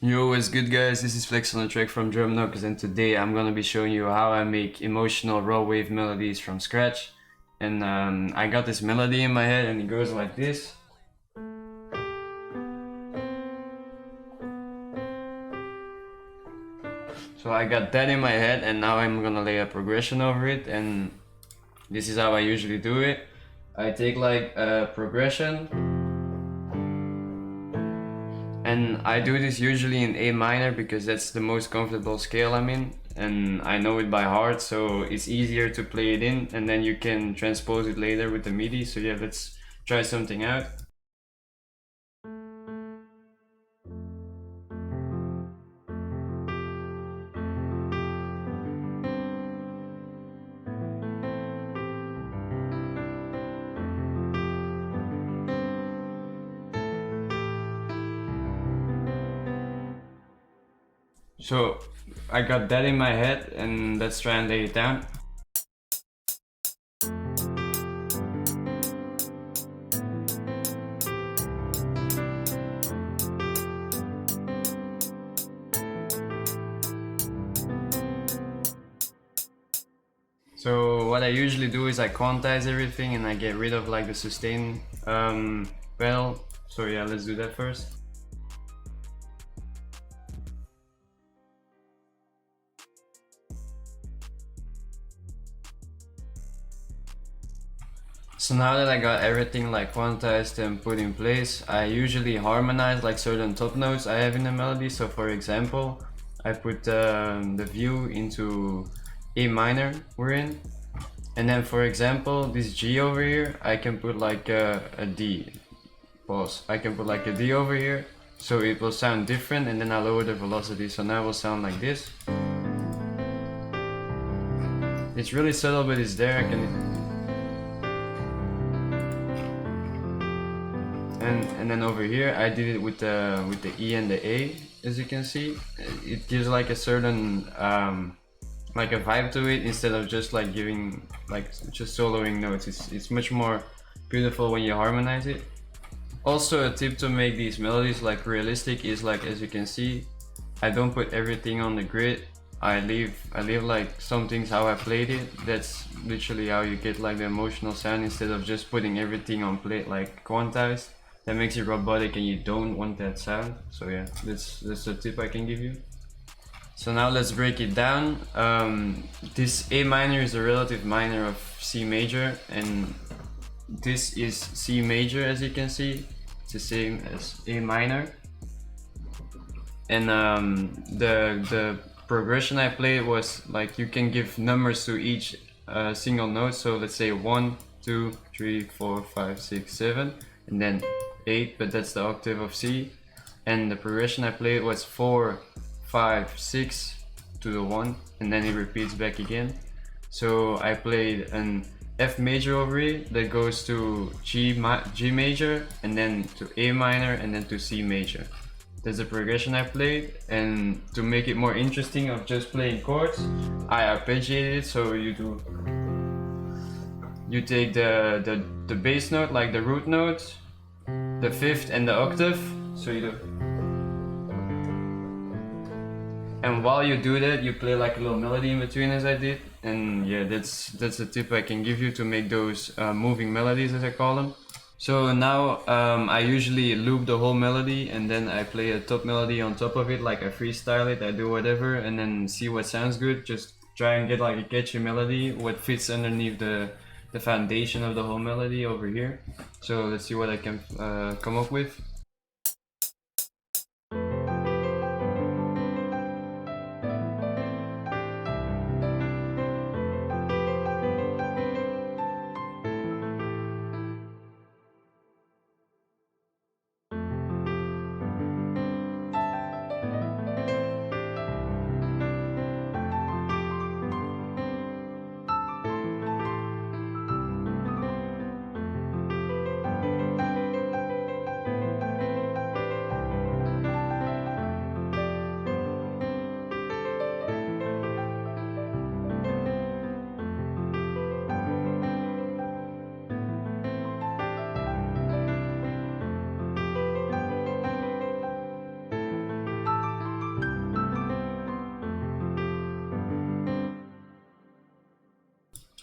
Yo, what's good guys? This is Flexondatrack from Drum Knockers, and today I'm gonna be showing you how I make emotional raw wave melodies from scratch. And I got this melody in my head and it goes like this. So I got that in my head and now I'm gonna lay a progression over it, and this is how I usually do it. I take like a progression, and I do this usually in A minor because that's the most comfortable scale I'm in, and I know it by heart, so it's easier to play it in, and then you can transpose it later with the MIDI. So yeah, let's try something out. So I got that in my head, and let's try and lay it down. So what I usually do is I quantize everything and I get rid of like the sustain pedal. So yeah, let's do that first. So now that I got everything like quantized and put in place, I usually harmonize like certain top notes I have in the melody. So for example, I put the view into A minor we're in. And then for example, this G over here, I can put like a D. Pause. I can put like a D over here, so it will sound different, and then I lower the velocity, so now it will sound like this. It's really subtle, but it's there. I can... And then over here, I did it with the E and the A, as you can see. It gives like a certain like a vibe to it, instead of just like giving like just soloing notes. It's much more beautiful when you harmonize it. Also, a tip to make these melodies like realistic is, like, as you can see, I don't put everything on the grid. I leave like some things how I played it. That's literally how you get like the emotional sound, instead of just putting everything on play like quantized. That makes it robotic and you don't want that sound. So yeah, that's a tip I can give you. So now let's break it down. This A minor is a relative minor of C major, and this is C major, as you can see. It's the same as A minor. And the progression I played was like, you can give numbers to each single note. So let's say 1, 2, 3, 4, 5, 6, 7, and then 8, but that's the octave of C. And the progression I played was 4, 5, 6 to the 1, and then it repeats back again. So I played an F major over here that goes to G major, and then to A minor, and then to C major. That's the progression I played, and to make it more interesting of just playing chords, I arpeggiated it. So you take the bass note, like the root note, the fifth and the octave, so you do, and while you do that, you play like a little melody in between, as I did. And yeah, that's a tip I can give you to make those moving melodies, as I call them. So now I usually loop the whole melody, and then I play a top melody on top of it, like I freestyle it, I do whatever, and then see what sounds good. Just try and get like a catchy melody, what fits underneath the foundation of the whole melody over here. So let's see what I can come up with.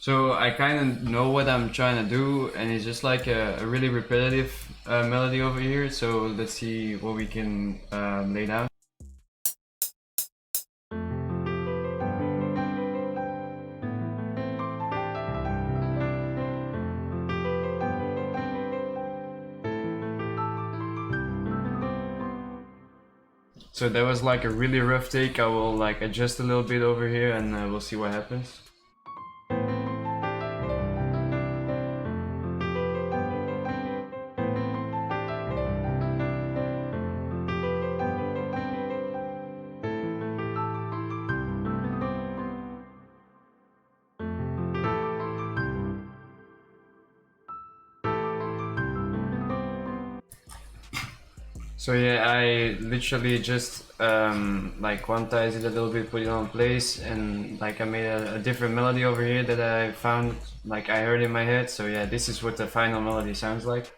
So I kind of know what I'm trying to do, and it's just like a really repetitive melody over here. So let's see what we can lay down. So that was like a really rough take. I will like adjust a little bit over here, and we'll see what happens. So yeah, I literally just like quantized it a little bit, put it on place, and like I made a different melody over here that I found, like I heard in my head. So yeah, this is what the final melody sounds like.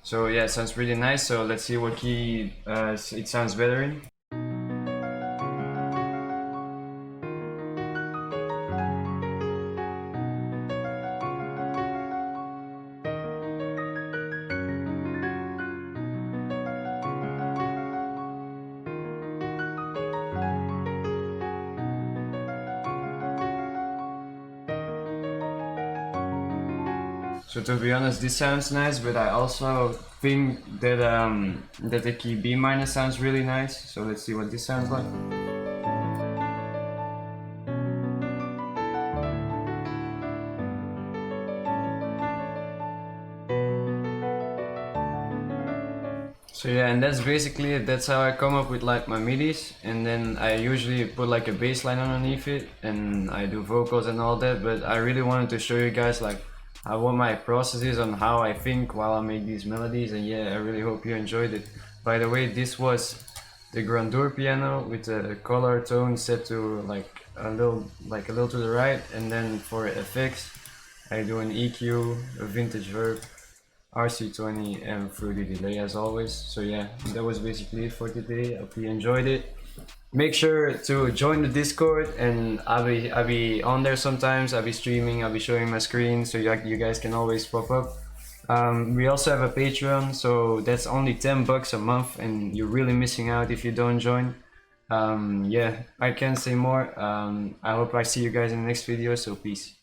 So yeah, it sounds really nice. So let's see what key it sounds better in. So to be honest, this sounds nice, but I also think that that the key B minor sounds really nice. So let's see what this sounds like. So yeah, and that's basically it. That's how I come up with like my midis, and then I usually put like a bass line underneath it, and I do vocals and all that. But I really wanted to show you guys like what my process is on how I think while I make these melodies, and yeah, I really hope you enjoyed it. By the way, this was the grandeur piano with the color tone set to like a little to the right, and then for effects I do an EQ, a vintage verb, RC20 and fruity delay as always. So yeah, that was basically it for today. I hope you enjoyed it. Make sure to join the Discord, and I'll be on there sometimes. I'll be streaming, I'll be showing my screen, so you guys can always pop up. We also have a Patreon, so that's only $10 a month, and you're really missing out if you don't join. Yeah, I can't say more. I hope I see you guys in the next video, so peace.